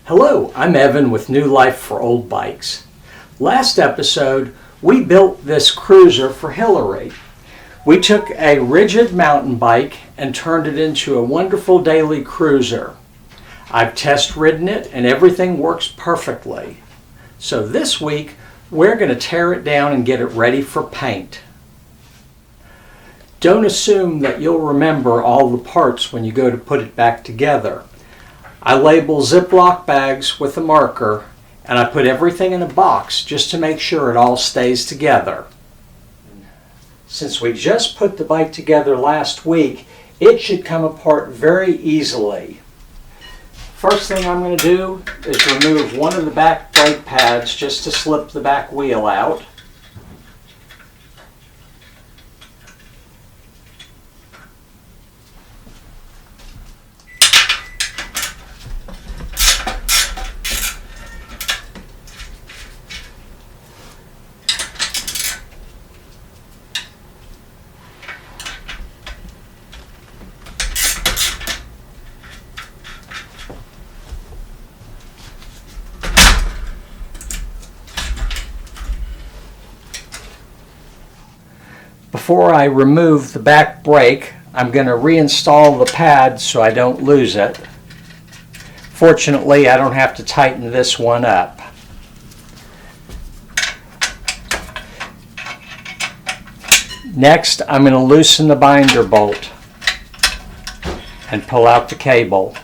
Hello, I'm Evan with New Life for Old Bikes. Last episode, we built this cruiser for Hillary. We took a rigid mountain bike and turned it into a wonderful daily cruiser. I've test ridden it and everything works perfectly. So this week, we're going to tear it down and get it ready for paint. Don't assume that you'll remember all the parts when you go to put it back together. I label Ziploc bags with a marker and I put everything in a box just to make sure it all stays together. Since we just put the bike together last week, it should come apart very easily. First thing I'm going to do is remove one of the back brake pads just to slip the back wheel out. Before I remove the back brake, I'm going to reinstall the pad so I don't lose it. Fortunately, I don't have to tighten this one up. Next, I'm going to loosen the binder bolt and pull out the cable.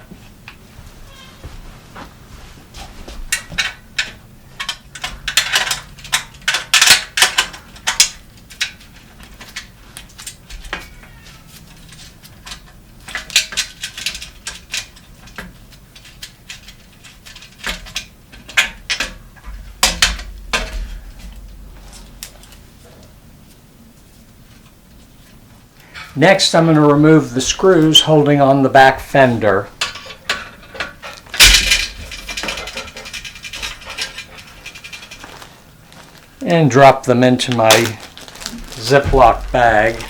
Next, I'm going to remove the screws holding on the back fender. And drop them into my Ziploc bag.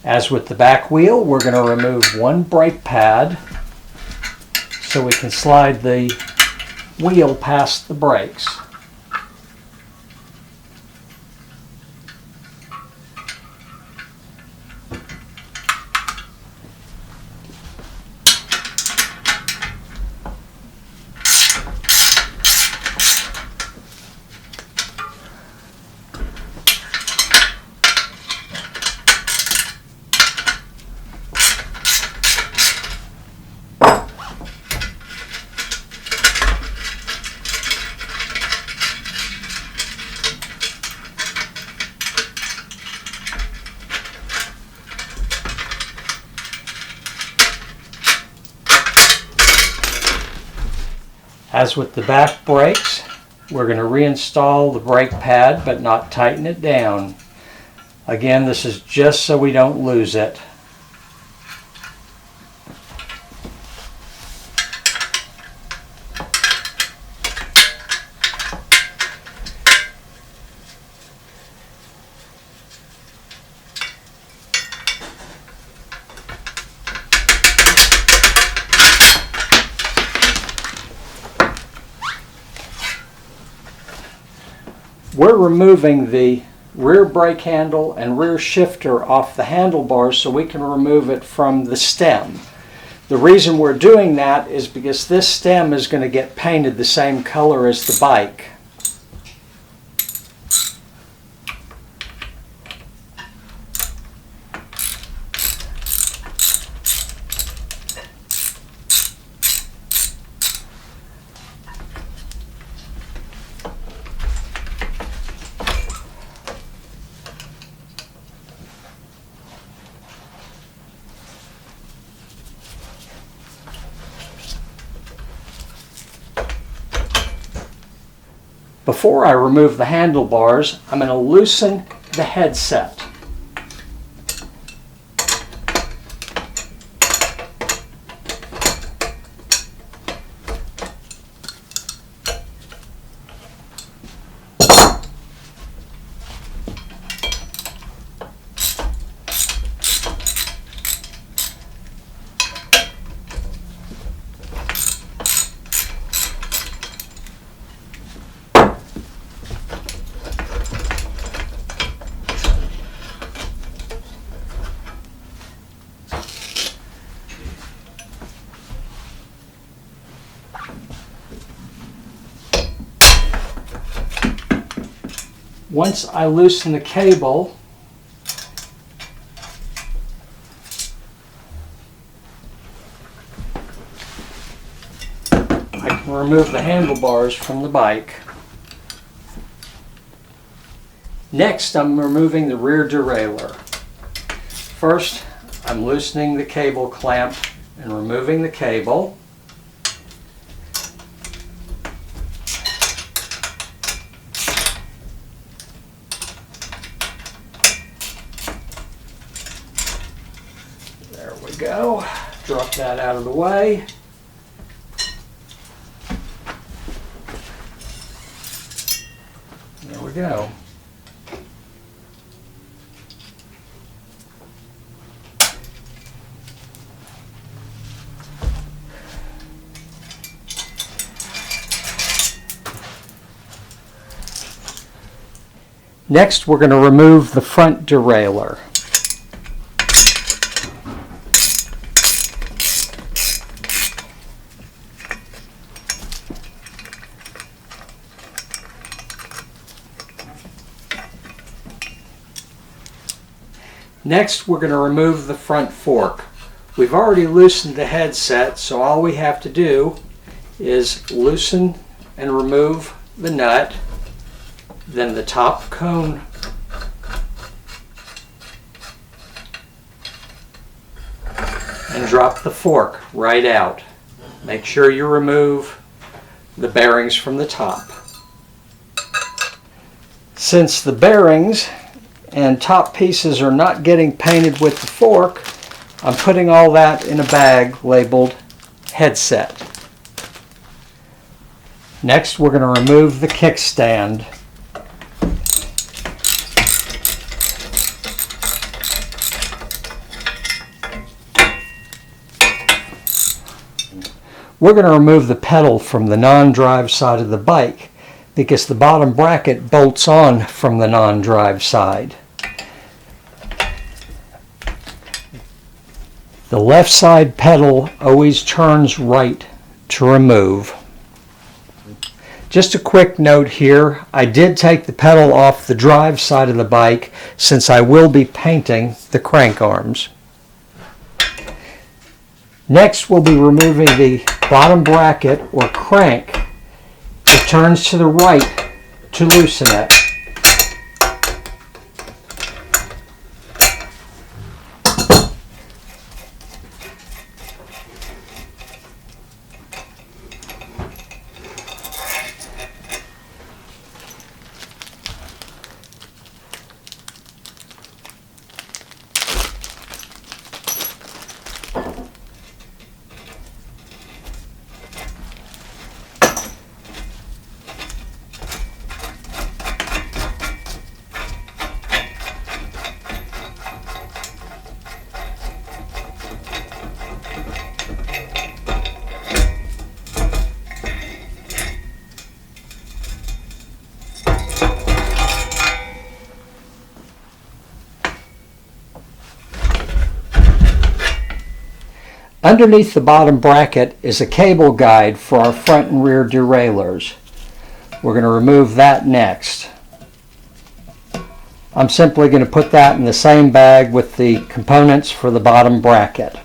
As with the back wheel, we're going to remove one brake pad so we can slide the wheel past the brakes. As with the back brakes, we're going to reinstall the brake pad but not tighten it down. Again, this is just so we don't lose it. We're removing the rear brake handle and rear shifter off the handlebars so we can remove it from the stem. The reason we're doing that is because this stem is going to get painted the same color as the bike. Before I remove the handlebars, I'm going to loosen the headset. Once I loosen the cable, I can remove the handlebars from the bike. Next, I'm removing the rear derailleur. First, I'm loosening the cable clamp and removing the cable. There we go. Drop that out of the way. There we go. Next, we're going to remove the front derailleur. Next, we're going to remove the front fork. We've already loosened the headset, so all we have to do is loosen and remove the nut, then the top cone, and drop the fork right out. Make sure you remove the bearings from the top. Since the bearings and top pieces are not getting painted with the fork, I'm putting all that in a bag labeled headset. Next, we're going to remove the kickstand. We're going to remove the pedal from the non-drive side of the bike because the bottom bracket bolts on from the non-drive side. The left side pedal always turns right to remove. Just a quick note here, I did take the pedal off the drive side of the bike since I will be painting the crank arms. Next, we'll be removing the bottom bracket or crank. It turns to the right to loosen it. Underneath the bottom bracket is a cable guide for our front and rear derailleurs. We're going to remove that next. I'm simply going to put that in the same bag with the components for the bottom bracket.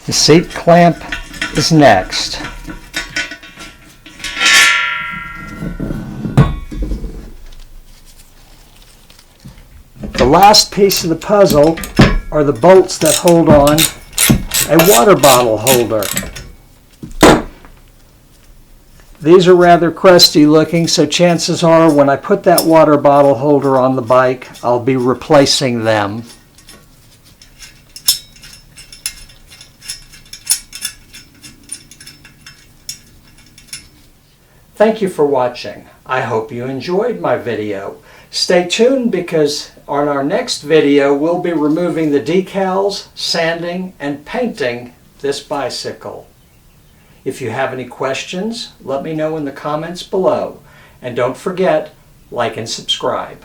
The seat clamp is next. The last piece of the puzzle are the bolts that hold on a water bottle holder. These are rather crusty looking, so chances are when I put that water bottle holder on the bike, I'll be replacing them. Thank you for watching. I hope you enjoyed my video. Stay tuned because on our next video we'll be removing the decals, sanding, and painting this bicycle. If you have any questions, let me know in the comments below. And don't forget, like and subscribe.